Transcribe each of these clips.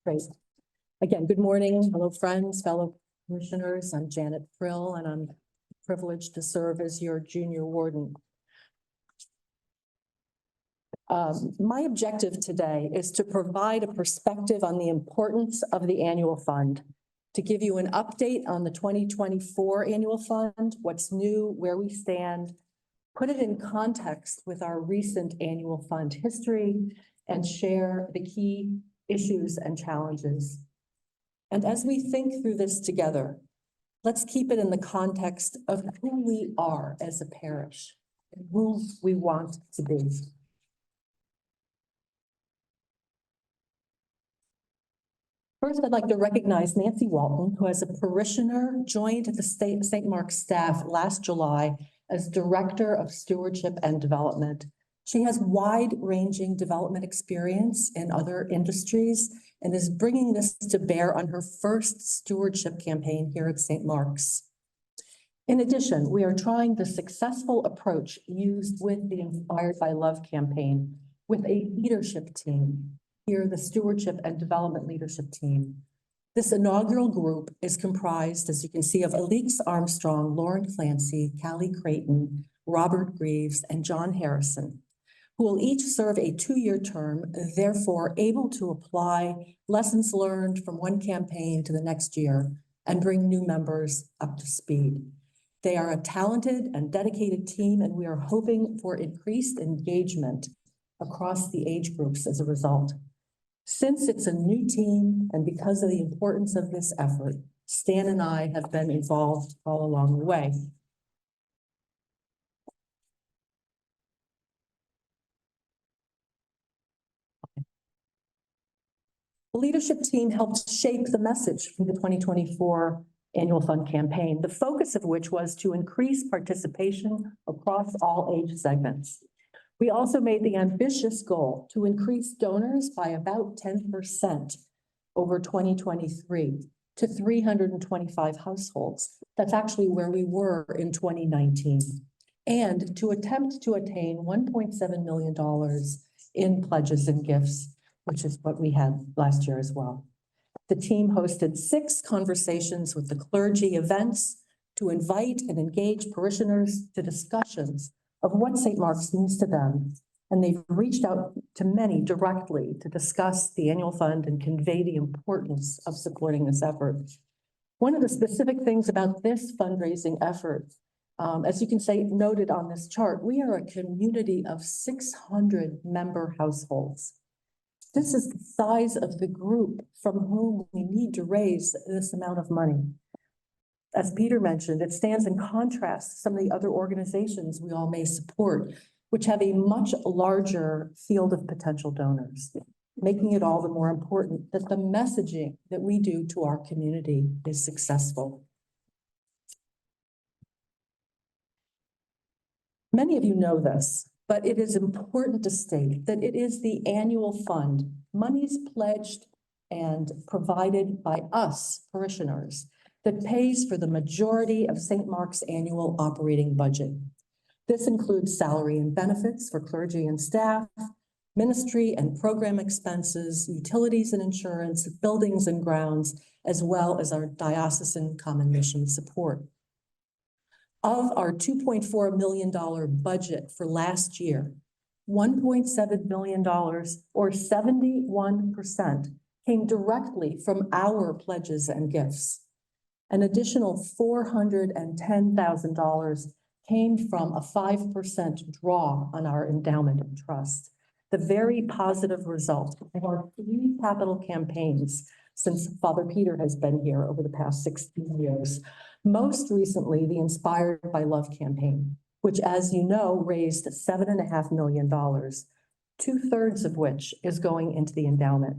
Great. Again, good morning, hello friends, fellow commissioners. I'm Janet Prill, and I'm privileged to serve as your junior warden. My objective today is to provide a perspective on the importance of the annual fund, to give you an update on the 2024 annual fund, what's new, where we stand, put it in context with our recent annual fund history, and share the key issues and challenges. And as we think through this together, let's keep it in the context of who we are as a parish and who we want to be. First, I'd like to recognize Nancy Walton, who as a parishioner joined the St. Mark's staff last July as Director of Stewardship and Development. She has wide-ranging development experience in other industries and is bringing this to bear on her first stewardship campaign here at St. Mark's. In addition, we are trying the successful approach used with the Inspired by Love campaign with a leadership team. Here, the Stewardship and Development Leadership Team. This inaugural group is comprised, as you can see, of Alix Armstrong, Lauren Clancy, Callie Creighton, Robert Greaves, and John Harrison, who will each serve a 2-year term, therefore able to apply lessons learned from one campaign to the next year and bring new members up to speed. They are a talented and dedicated team, and we are hoping for increased engagement across the age groups as a result. Since it's a new team and because of the importance of this effort, Stan and I have been involved all along the way. The leadership team helped shape the message for the 2024 annual fund campaign, the focus of which was to increase participation across all age segments. We also made the ambitious goal to increase donors by about 10% over 2023 to 325 households. That's actually where we were in 2019. And to attempt to attain $1.7 million in pledges and gifts, which is what we had last year as well. The team hosted 6 conversations with the clergy events to invite and engage parishioners to discussions of what St. Mark's means to them, and they've reached out to many directly to discuss the annual fund and convey the importance of supporting this effort. One of the specific things about this fundraising effort, as you can see noted on this chart, we are a community of 600 member households. This is the size of the group from whom we need to raise this amount of money. As Peter mentioned, it stands in contrast to some of the other organizations we all may support, which have a much larger field of potential donors, making it all the more important that the messaging that we do to our community is successful. Many of you know this, but it is important to state that it is the annual fund, monies pledged and provided by us parishioners, that pays for the majority of St. Mark's annual operating budget. This includes salary and benefits for clergy and staff, ministry and program expenses, utilities and insurance, buildings and grounds, as well as our diocesan common mission support. Of our $2.4 million budget for last year, $1.7 million, or 71%, came directly from our pledges and gifts. An additional $410,000 came from a 5% draw on our endowment and trust, the very positive result of our 3 capital campaigns since Father Peter has been here over the past 16 years. Most recently, the Inspired by Love campaign, which, as you know, raised $7.5 million, 2/3 of which is going into the endowment.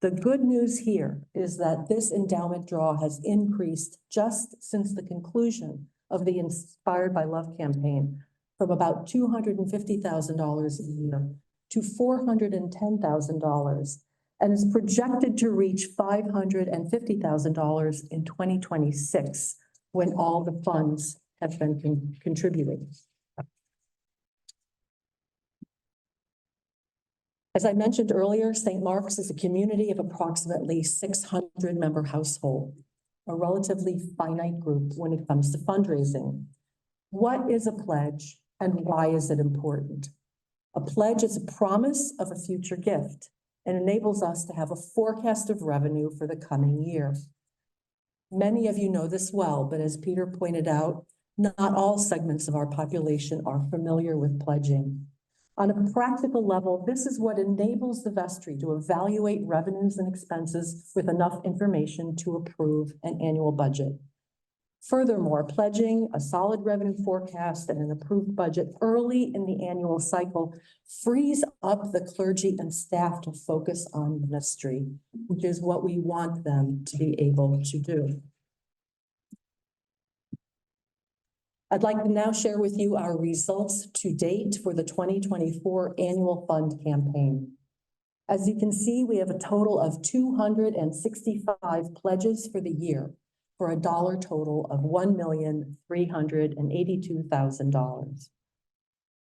The good news here is that this endowment draw has increased just since the conclusion of the Inspired by Love campaign from about $250,000 a year to $410,000 and is projected to reach $550,000 in 2026 when all the funds have been contributed. As I mentioned earlier, St. Mark's is a community of approximately 600 member household, a relatively finite group when it comes to fundraising. What is a pledge and why is it important? A pledge is a promise of a future gift and enables us to have a forecast of revenue for the coming year. Many of you know this well, but as Peter pointed out, not all segments of our population are familiar with pledging. On a practical level, this is what enables the vestry to evaluate revenues and expenses with enough information to approve an annual budget. Furthermore, pledging a solid revenue forecast and an approved budget early in the annual cycle frees up the clergy and staff to focus on ministry, which is what we want them to be able to do. I'd like to now share with you our results to date for the 2024 annual fund campaign. As you can see, we have a total of 265 pledges for the year, for a dollar total of $1,382,000.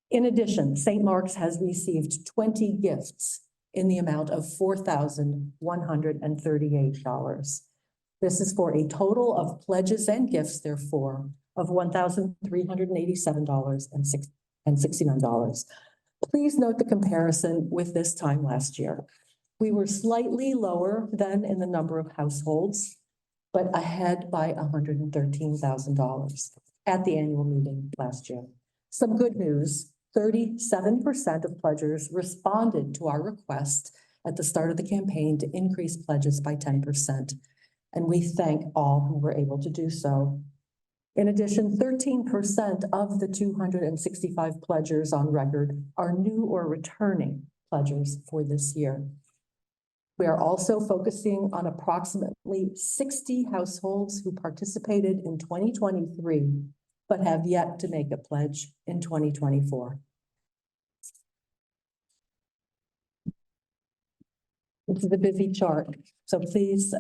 In addition, St. Mark's has received 20 gifts in the amount of $4,138. This is for a total of pledges and gifts, therefore, of $1,387.69. Please note the comparison with this time last year. We were slightly lower than in the number of households, but ahead by $113,000 at the annual meeting last year. Some good news, 37% of pledgers responded to our request at the start of the campaign to increase pledges by 10%. And we thank all who were able to do so. In addition, 13% of the 265 pledgers on record are new or returning pledgers for this year. We are also focusing on approximately 60 households who participated in 2023, but have yet to make a pledge in 2024. This is a busy chart, so please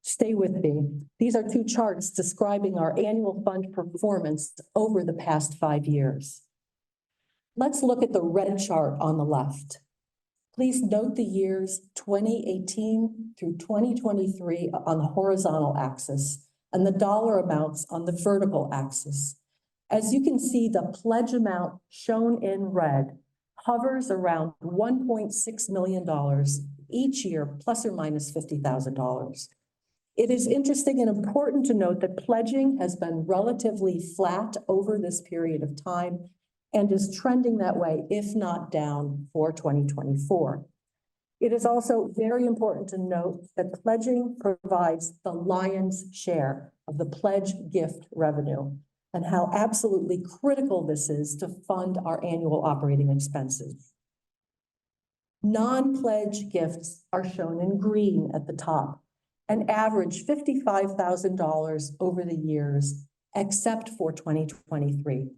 stay with me. These are two charts describing our annual fund performance over the past 5 years. Let's look at the red chart on the left. Please note the years 2018 through 2023 on the horizontal axis and the dollar amounts on the vertical axis. As you can see, the pledge amount shown in red hovers around $1.6 million each year, plus or minus $50,000. It is interesting and important to note that pledging has been relatively flat over this period of time and is trending that way, if not down, for 2024. It is also very important to note that pledging provides the lion's share of the pledge gift revenue and how absolutely critical this is to fund our annual operating expenses. Non-pledge gifts are shown in green at the top and average $55,000 over the years, except for 2023.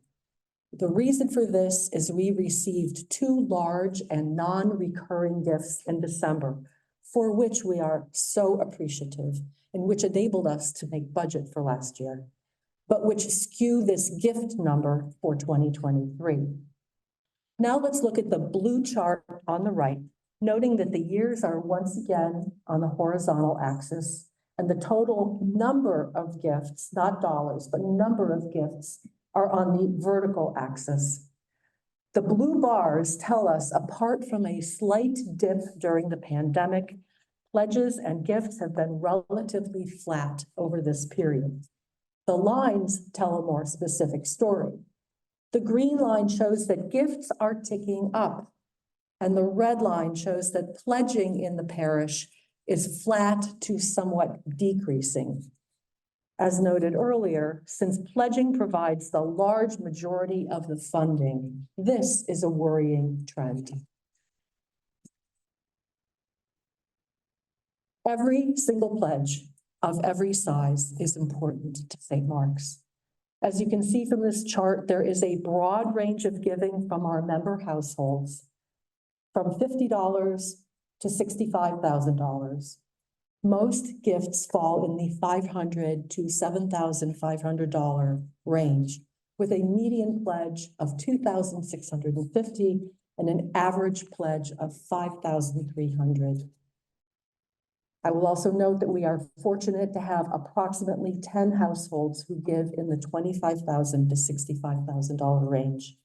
The reason for this is we received 2 large and non-recurring gifts in December, for which we are so appreciative and which enabled us to make budget for last year, but which skew this gift number for 2023. Now let's look at the blue chart on the right, noting that the years are once again on the horizontal axis and the total number of gifts, not dollars, but number of gifts are on the vertical axis. The blue bars tell us, apart from a slight dip during the pandemic, pledges and gifts have been relatively flat over this period. The lines tell a more specific story. The green line shows that gifts are ticking up, and the red line shows that pledging in the parish is flat to somewhat decreasing. As noted earlier, since pledging provides the large majority of the funding, this is a worrying trend. Every single pledge of every size is important to St. Mark's. As you can see from this chart, there is a broad range of giving from our member households, from $50 to $65,000. Most gifts fall in the $500 to $7,500 range, with a median pledge of $2,650 and an average pledge of $5,300. I will also note that we are fortunate to have approximately 10 households who give in the $25,000 to $65,000 range.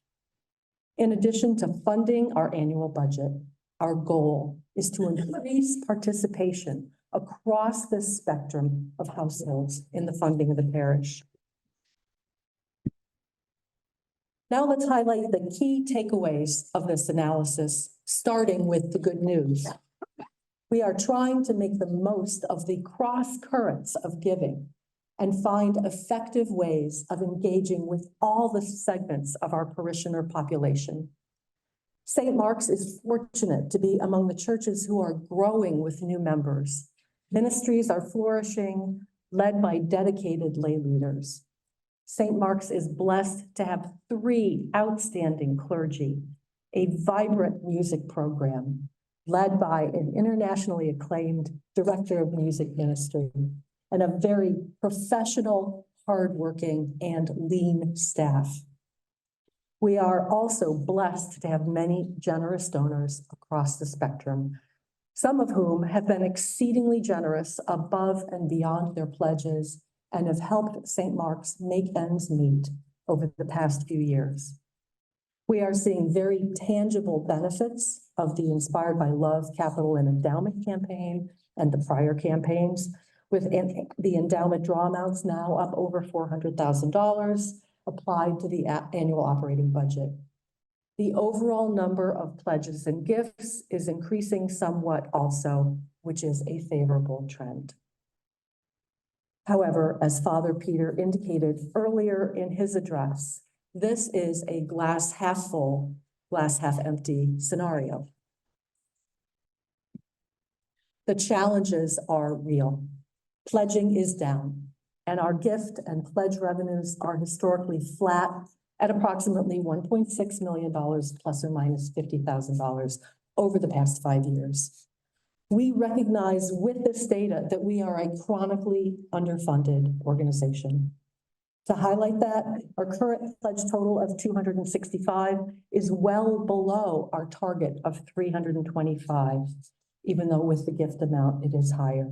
In addition to funding our annual budget, our goal is to increase participation across the spectrum of households in the funding of the parish. Now let's highlight the key takeaways of this analysis, starting with the good news. We are trying to make the most of the cross currents of giving and find effective ways of engaging with all the segments of our parishioner population. St. Mark's is fortunate to be among the churches who are growing with new members. Ministries are flourishing, led by dedicated lay leaders. St. Mark's is blessed to have 3 outstanding clergy, a vibrant music program led by an internationally acclaimed director of music ministry, and a very professional, hardworking, and lean staff. We are also blessed to have many generous donors across the spectrum, some of whom have been exceedingly generous above and beyond their pledges and have helped St. Mark's make ends meet over the past few years. We are seeing very tangible benefits of the Inspired by Love Capital and Endowment campaign and the prior campaigns, with the endowment draw amounts now up over $400,000 applied to the annual operating budget. The overall number of pledges and gifts is increasing somewhat also, which is a favorable trend. However, as Father Peter indicated earlier in his address, this is a glass half full, glass half empty scenario. The challenges are real. Pledging is down, and our gift and pledge revenues are historically flat at approximately $1.6 million plus or minus $50,000 over the past 5 years. We recognize with this data that we are a chronically underfunded organization. To highlight that, our current pledge total of 265 is well below our target of 325, even though with the gift amount it is higher.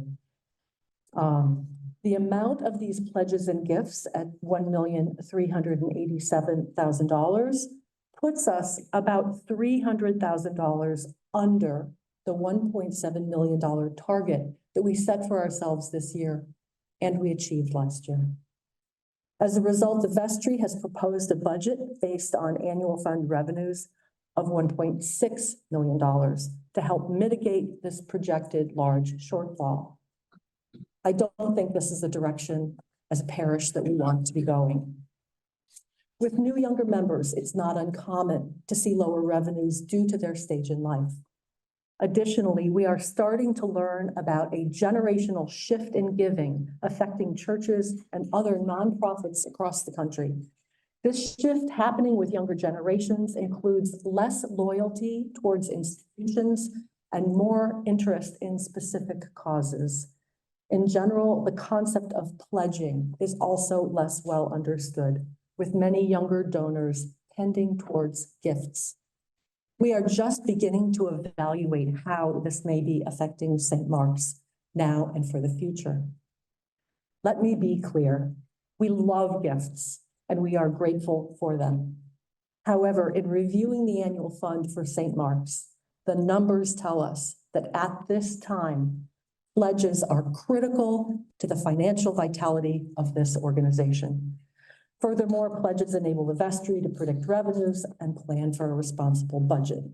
The amount of these pledges and gifts at $1,387,000 puts us about $300,000 under the $1.7 million target that we set for ourselves this year and we achieved last year. As a result, the vestry has proposed a budget based on annual fund revenues of $1.6 million to help mitigate this projected large shortfall. I don't think this is the direction as a parish that we want to be going. With new younger members, it's not uncommon to see lower revenues due to their stage in life. Additionally, we are starting to learn about a generational shift in giving affecting churches and other nonprofits across the country. This shift happening with younger generations includes less loyalty towards institutions and more interest in specific causes. In general, the concept of pledging is also less well understood, with many younger donors tending towards gifts. We are just beginning to evaluate how this may be affecting St. Mark's now and for the future. Let me be clear. We love gifts and we are grateful for them. However, in reviewing the annual fund for St. Mark's, the numbers tell us that at this time, pledges are critical to the financial vitality of this organization. Furthermore, pledges enable the vestry to predict revenues and plan for a responsible budget.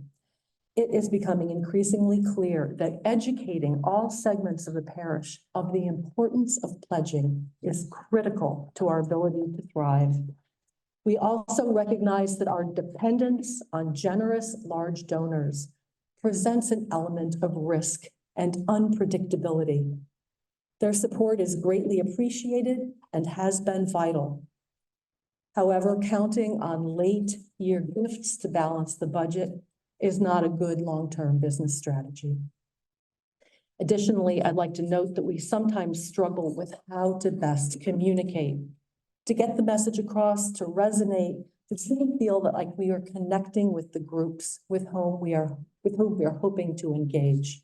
It is becoming increasingly clear that educating all segments of the parish of the importance of pledging is critical to our ability to thrive. We also recognize that our dependence on generous large donors presents an element of risk and unpredictability. Their support is greatly appreciated and has been vital. However, counting on late year gifts to balance the budget is not a good long-term business strategy. Additionally, I'd like to note that we sometimes struggle with how to best communicate, to get the message across, to resonate to truly feel that like we are connecting with the groups with whom we are hoping to engage.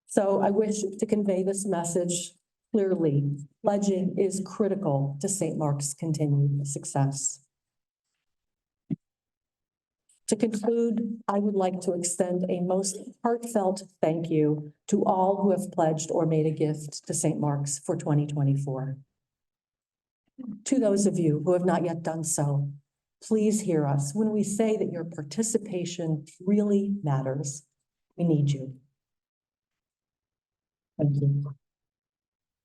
So I wish to convey this message clearly. Pledging is critical to St. Mark's continued success. To conclude, I would like to extend a most heartfelt thank you to all who have pledged or made a gift to St. Mark's for 2024. To those of you who have not yet done so, please hear us when we say that your participation really matters. We need you. Thank you.